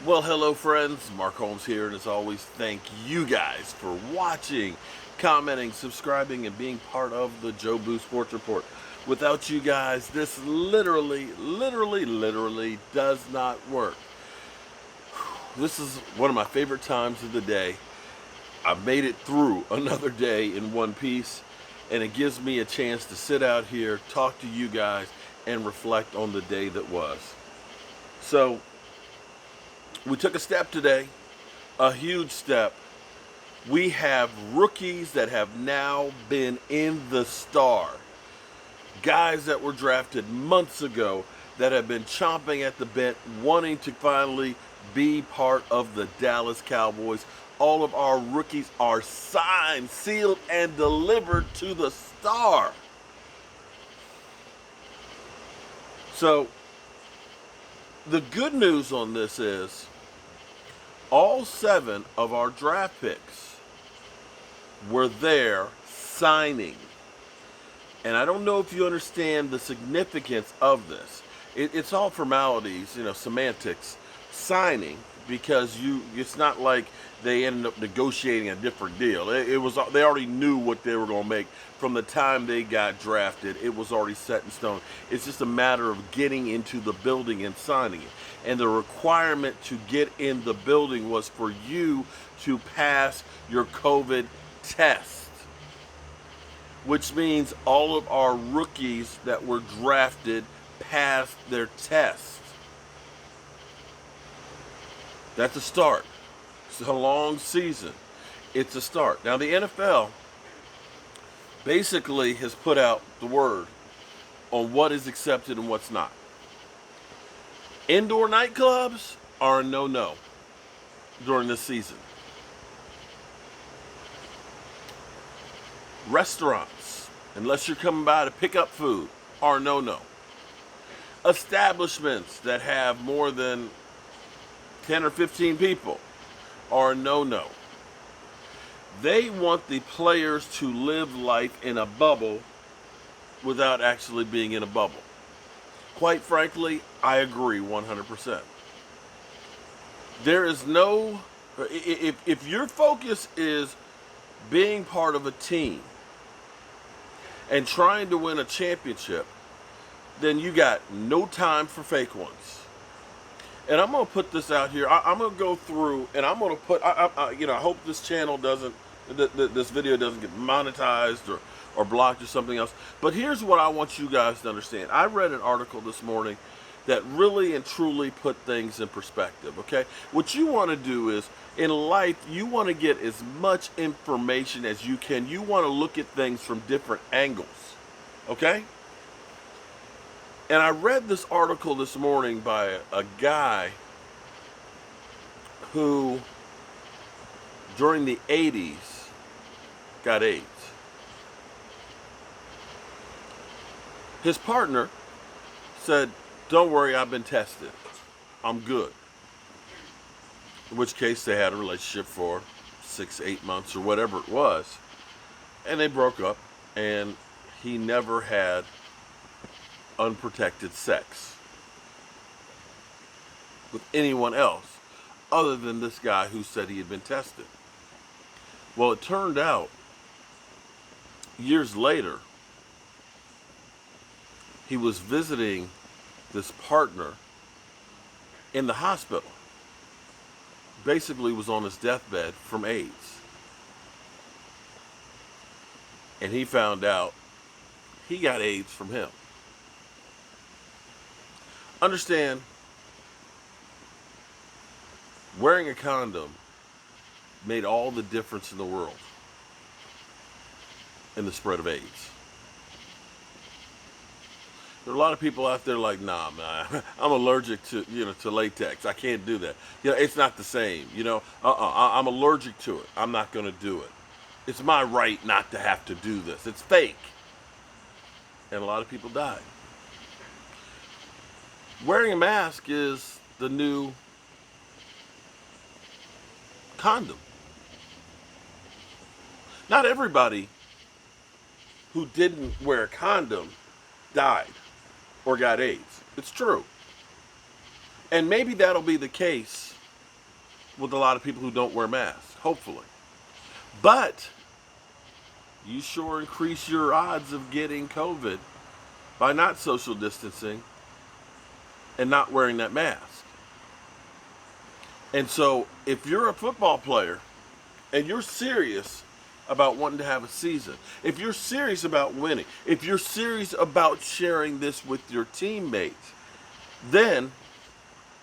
Well, hello, friends. Mark Holmes here, and as always, thank you guys for watching, commenting, subscribing, and being part of the Joe Boo Sports Report. Without you guys, this literally does not work. This is one of my favorite times of the day. I've made it through another day in one piece, and it gives me a chance to sit out here, talk to you guys, and reflect on the day that was. So, we took a step today, a huge step. We have rookies that have now been in the star. Guys that were drafted months ago that have been chomping at the bit, wanting to finally be part of the Dallas Cowboys. All of our rookies are signed, sealed, and delivered to the star. So, the good news on this is all 7 of our draft picks were there signing. And I don't know if you understand the significance of this. It's all formalities, semantics, signing, because it's not like they ended up negotiating a different deal. It was they already knew what they were going to make from the time they got drafted. It was already set in stone. It's just a matter of getting into the building and signing it. And the requirement to get in the building was for you to pass your COVID test, which means all of our rookies that were drafted passed their test. That's a start. It's a long season. It's a start. Now, the NFL basically has put out the word on what is accepted and what's not. Indoor nightclubs are a no-no during this season. Restaurants, unless you're coming by to pick up food, are no-no. Establishments that have more than 10 or 15 people are no-no. They want the players to live life in a bubble without actually being in a bubble. Quite frankly, I agree 100%. There is no, if your focus is being part of a team and trying to win a championship, then you got no time for fake ones. And I'm gonna put this out here. I'm gonna go through, and I'm gonna put. I hope this channel doesn't, this video doesn't get monetized or blocked or something else. But here's what I want you guys to understand. I read an article this morning that really and truly put things in perspective. Okay, what you want to do is in life, you want to get as much information as you can. You want to look at things from different angles. Okay. And I read this article this morning by a guy who, during the 80s, got AIDS. His partner said, "Don't worry, I've been tested. I'm good." In which case they had a relationship for 6, 8 months or whatever it was. And they broke up, and he never had unprotected sex with anyone else other than this guy who said he had been tested. Well, it turned out years later he was visiting this partner in the hospital. Basically was on his deathbed from AIDS. And he found out he got AIDS from him. Understand, wearing a condom made all the difference in the world in the spread of AIDS. There are a lot of people out there like, nah, man, I'm allergic to latex. I can't do that. It's not the same. I'm allergic to it. I'm not going to do it. It's my right not to have to do this. It's fake. And a lot of people died. Wearing a mask is the new condom. Not everybody who didn't wear a condom died or got AIDS. It's true. And maybe that'll be the case with a lot of people who don't wear masks, hopefully. But you sure increase your odds of getting COVID by not social distancing and not wearing that mask. And so if you're a football player and you're serious about wanting to have a season, if you're serious about winning, if you're serious about sharing this with your teammates, then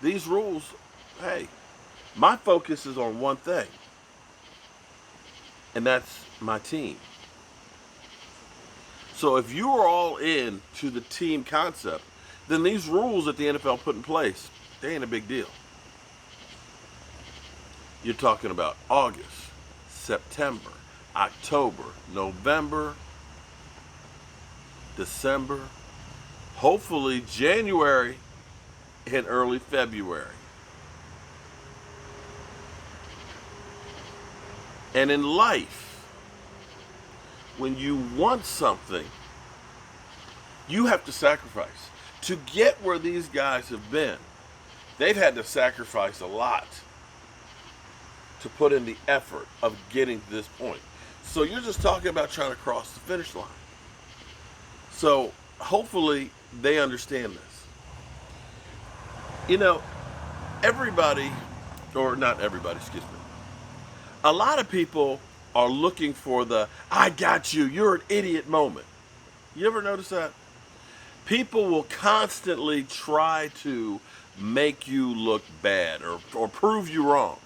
these rules, hey, my focus is on one thing, and that's my team. So if you are all in to the team concept, then these rules that the NFL put in place, they ain't a big deal. You're talking about August, September, October, November, December, hopefully January, and early February. And in life, when you want something, you have to sacrifice. To get where these guys have been, they've had to sacrifice a lot to put in the effort of getting to this point. So you're just talking about trying to cross the finish line. So hopefully they understand this. You know, everybody, or not everybody, excuse me, a lot of people are looking for the "I got you, you're an idiot" moment. You ever notice that? People will constantly try to make you look bad or prove you wrong.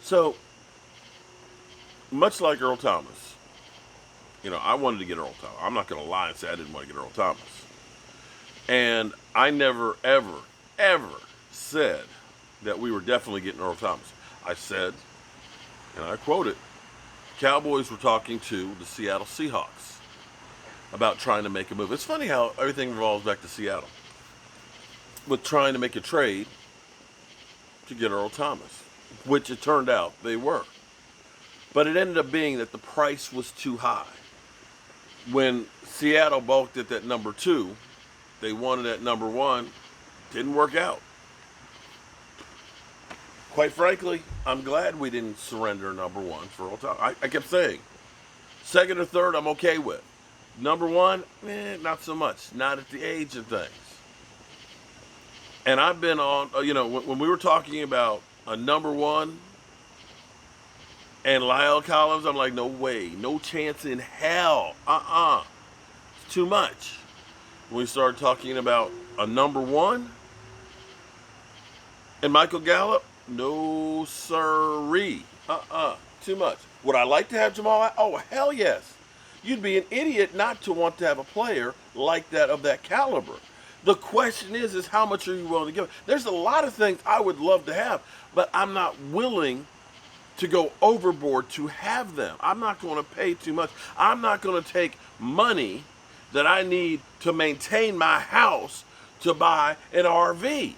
So, much like Earl Thomas, I wanted to get Earl Thomas. I'm not going to lie and say I didn't want to get Earl Thomas. And I never, ever, ever said that we were definitely getting Earl Thomas. I said, and I quote it, Cowboys were talking to the Seattle Seahawks about trying to make a move. It's funny how everything revolves back to Seattle with trying to make a trade to get Earl Thomas, which it turned out they were. But it ended up being that the price was too high. When Seattle balked at that number 2, they wanted at number 1. Didn't work out. Quite frankly, I'm glad we didn't surrender number 1 for Earl Thomas. I kept saying, second or third, I'm okay with. Number 1, not so much. Not at the age of things. And I've been on, when we were talking about a number 1 and Lyle Collins, I'm like, no way, no chance in hell. It's too much. When we started talking about a number 1 and Michael Gallup, no sirree. Too much. Would I like to have Jamal? Oh, hell yes. You'd be an idiot not to want to have a player like that of that caliber. The question is how much are you willing to give? There's a lot of things I would love to have, but I'm not willing to go overboard to have them. I'm not going to pay too much. I'm not going to take money that I need to maintain my house to buy an RV.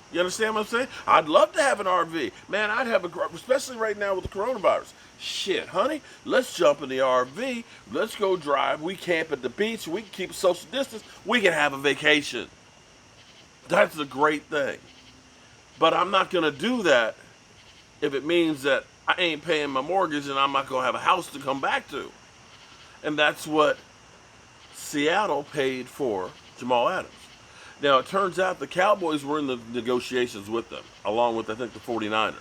You understand what I'm saying? I'd love to have an RV. Man, I'd have especially right now with the coronavirus. Shit, honey, let's jump in the RV. Let's go drive. We camp at the beach. We can keep social distance. We can have a vacation. That's a great thing. But I'm not going to do that if it means that I ain't paying my mortgage and I'm not going to have a house to come back to. And that's what Seattle paid for Jamal Adams. Now, it turns out the Cowboys were in the negotiations with them, along with, I think, the 49ers.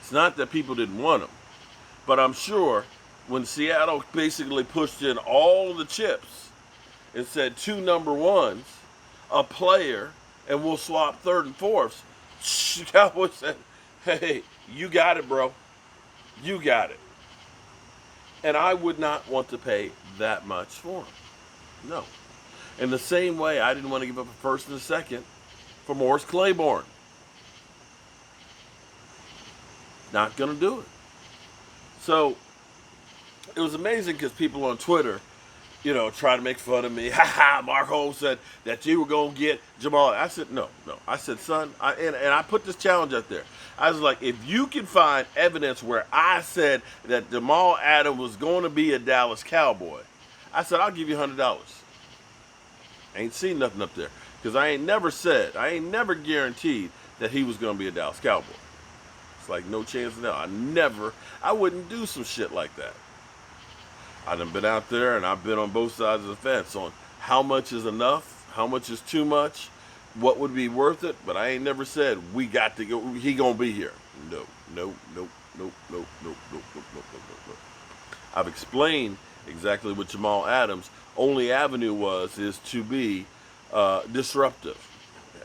It's not that people didn't want him, but I'm sure when Seattle basically pushed in all the chips and said 2 number 1s, a player, and we'll swap 3rd and 4ths, the Cowboys said, hey, you got it, bro. You got it. And I would not want to pay that much for him. No. In the same way, I didn't want to give up a 1st and a 2nd for Morris Claiborne. Not going to do it. So, it was amazing because people on Twitter, try to make fun of me. Mark Holmes said that you were going to get Jamal. I said, no. I said, son, and I put this challenge out there. I was like, if you can find evidence where I said that Jamal Adams was going to be a Dallas Cowboy, I said, I'll give you $100. Ain't seen nothing up there. Because I ain't never guaranteed that he was going to be a Dallas Cowboy. It's like no chance in hell. I wouldn't do some shit like that. I done been out there and I've been on both sides of the fence on how much is enough, how much is too much, what would be worth it. But I ain't never said we got to go. He gonna be here. No, no, no, no, no, no, no, no, no, no. I've explained exactly what Jamal Adams' only avenue is to be disruptive.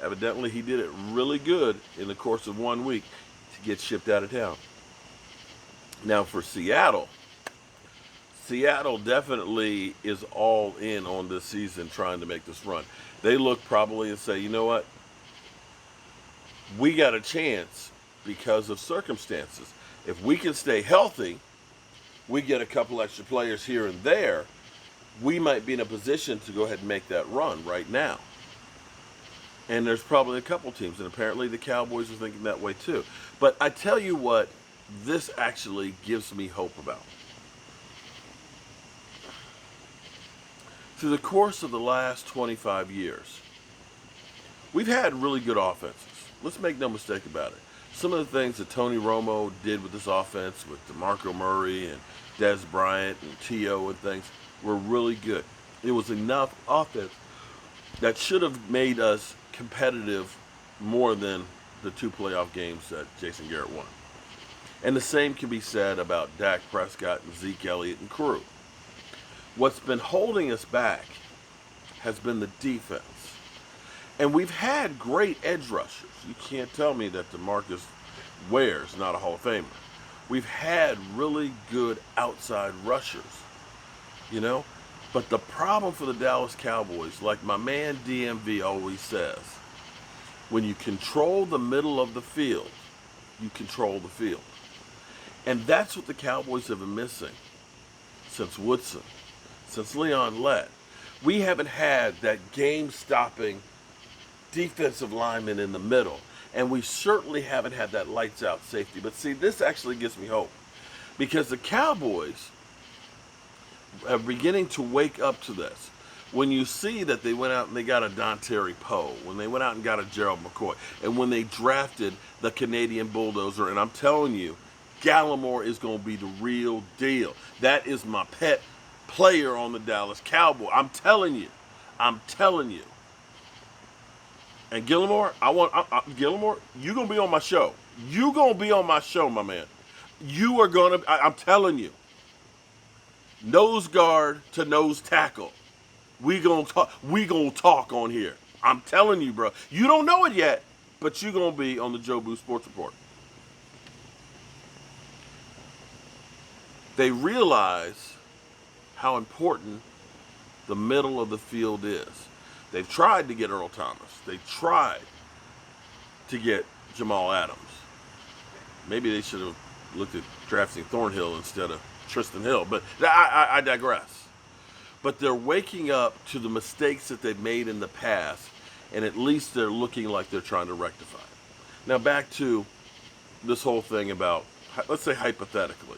Evidently, he did it really good in the course of 1 week to get shipped out of town. Now for Seattle definitely is all in on this season trying to make this run. They look probably and say, you know what? We got a chance because of circumstances. If we can stay healthy, we get a couple extra players here and there, we might be in a position to go ahead and make that run right now. And there's probably a couple teams, and apparently the Cowboys are thinking that way too. But I tell you what, this actually gives me hope about. Through the course of the last 25 years, we've had really good offenses. Let's make no mistake about it. Some of the things that Tony Romo did with this offense, with DeMarco Murray and Des Bryant and T.O. and things, were really good. It was enough offense that should have made us competitive more than the 2 playoff games that Jason Garrett won. And the same can be said about Dak Prescott and Zeke Elliott and crew. What's been holding us back has been the defense. And we've had great edge rushers. You can't tell me that DeMarcus Ware's not a Hall of Famer. We've had really good outside rushers, But the problem for the Dallas Cowboys, like my man DMV always says, when you control the middle of the field, you control the field. And that's what the Cowboys have been missing since Woodson, since Leon Lett. We haven't had that game-stopping defensive lineman in the middle. And we certainly haven't had that lights-out safety. But see, this actually gives me hope. Because the Cowboys are beginning to wake up to this. When you see that they went out and they got a Dontari Poe, when they went out and got a Gerald McCoy, and when they drafted the Canadian Bulldozer, and I'm telling you, Gallimore is going to be the real deal. That is my pet player on the Dallas Cowboys. I'm telling you. And Gallimore, Gallimore, you're going to be on my show. You're going to be on my show, my man. You are going to, I'm telling you. Nose guard to nose tackle. We gonna talk on here. I'm telling you, bro. You don't know it yet, but you're going to be on the Joe Boo Sports Report. They realize how important the middle of the field is. They've tried to get Earl Thomas. They tried to get Jamal Adams. Maybe they should have looked at drafting Thornhill instead of Tristan Hill. But I digress. But they're waking up to the mistakes that they've made in the past, and at least they're looking like they're trying to rectify it. Now back to this whole thing about, let's say hypothetically,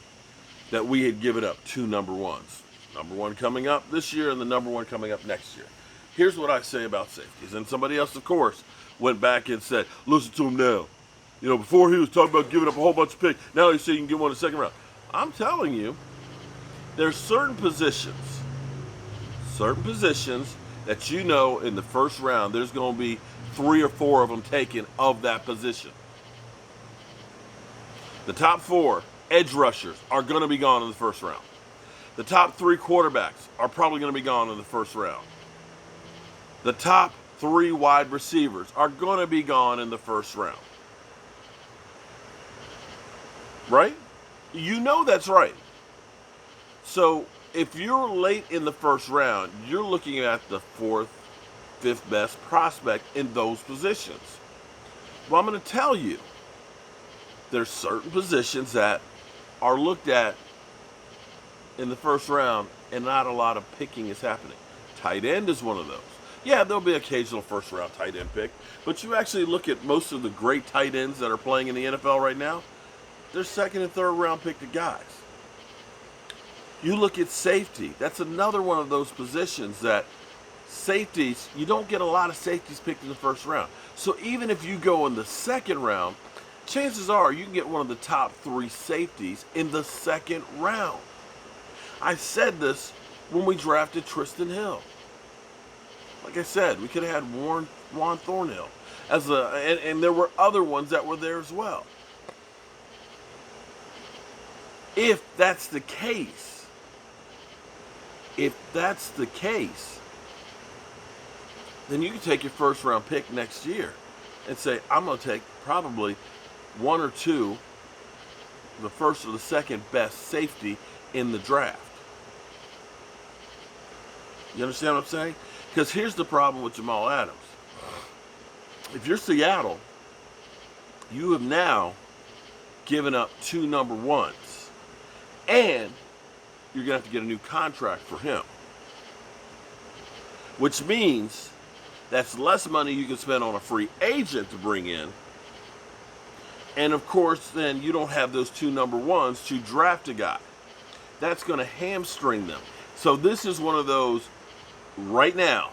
that we had given up 2 number ones. Number 1 coming up this year and the number 1 coming up next year. Here's what I say about safeties. And somebody else, of course, went back and said, listen to him now. Before he was talking about giving up a whole bunch of picks. Now he's saying you can get one in the second round. I'm telling you, there's certain positions that in the first round, there's going to be 3 or 4 of them taken of that position. The top 4 edge rushers are going to be gone in the first round. The top 3 quarterbacks are probably going to be gone in the first round. The top 3 wide receivers are going to be gone in the first round. Right? That's right. So if you're late in the first round, you're looking at the 4th, 5th best prospect in those positions. Well, I'm going to tell you, there's certain positions that are looked at in the first round and not a lot of picking is happening. Tight end is one of those. Yeah, there'll be occasional first round tight end pick, but you actually look at most of the great tight ends that are playing in the NFL right now, they're 2nd and 3rd round pick guys. You look at safety. That's another one of those positions that safeties, you don't get a lot of safeties picked in the first round. So even if you go in the second round, chances are you can get one of the top 3 safeties in the second round. I said this when we drafted Tristan Hill. Like I said, we could have had Juan Thornhill and there were other ones that were there as well. If that's the case, then you can take your first round pick next year and say, I'm going to take probably 1 or 2, the first or the second best safety in the draft. You understand what I'm saying? Because here's the problem with Jamal Adams. If you're Seattle, you have now given up 2 number 1s. And you're going to have to get a new contract for him. Which means that's less money you can spend on a free agent to bring in. And of course, then you don't have those 2 number 1s to draft a guy. That's going to hamstring them. So this is one of those, right now,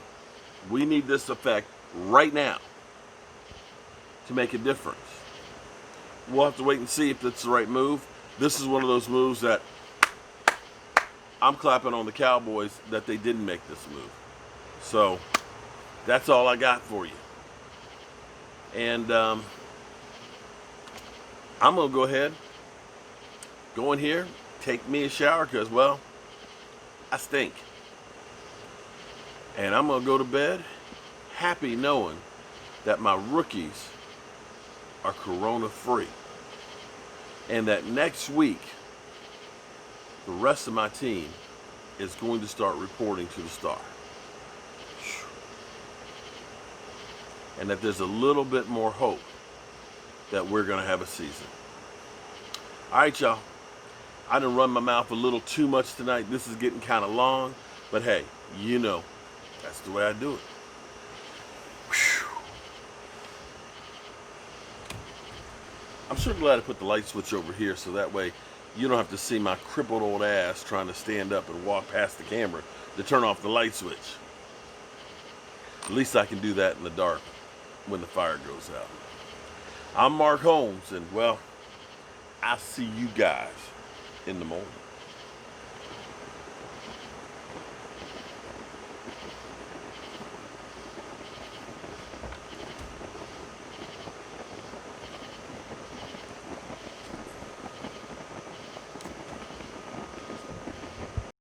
we need this effect right now to make a difference. We'll have to wait and see if it's the right move. This is one of those moves that I'm clapping on the Cowboys that they didn't make this move. So that's all I got for you. And I'm going to go ahead, go in here, take me a shower because, well, I stink. And I'm going to go to bed happy knowing that my rookies are corona-free. And that next week, the rest of my team is going to start reporting to the star. And that there's a little bit more hope that we're going to have a season. All right, y'all. I done run my mouth a little too much tonight. This is getting kind of long. But hey, you know, that's the way I do it. I'm sure glad I put the light switch over here so that way you don't have to see my crippled old ass trying to stand up and walk past the camera to turn off the light switch. At least I can do that in the dark when the fire goes out. I'm Mark Holmes, and well, I'll see you guys in the morning.